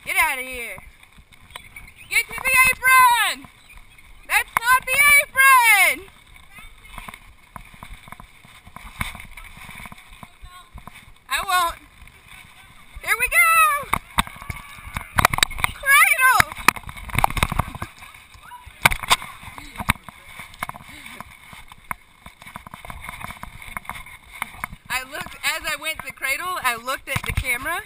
Get out of here. Get to the apron! That's not the apron! I won't. Here we go! Cradle! As I went to cradle, I looked at the camera